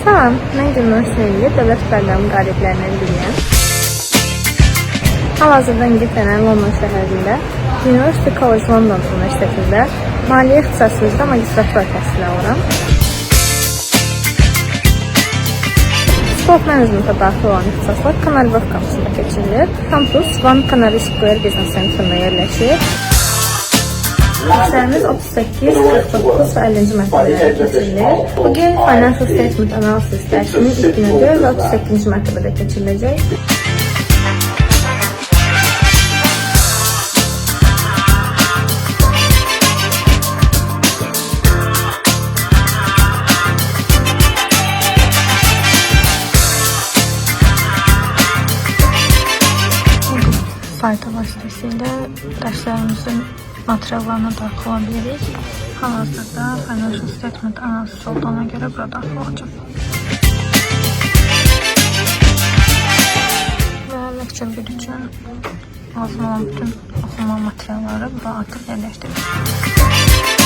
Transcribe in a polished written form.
Salam, mən Gülnur Hüseynli, Dövlət Proqramı qaliblərindən biriyəm. Hal-hazırda İngiltərənin London şəhərində University College London Universitetində maliyyə ixtisası üzrə magistratura təhsil alıram. Sport menecmentə daxil olan ixtisaslar Canary Wharf kampusunda keçirilir. Kampus One Canary Square Business Center'ında yerləşir. Dərslərimiz 38, 49 və 50-ci mərtəbələrdə keçirilir. Bu gün Financial Statement Analysis dərsinin ilk günüdür və 38-ci mərtəbədə keçiriləcək. Sayta vasitəsilə dərslərimizin materiallarına daxil ola bilirik. Hal-hazırda Financial Statement Analysis olduğuna görə bura daxil olacaq. Və lecture 1 üçün lazım olan bütün oxuma materialları bura artıq yerləşdirilir.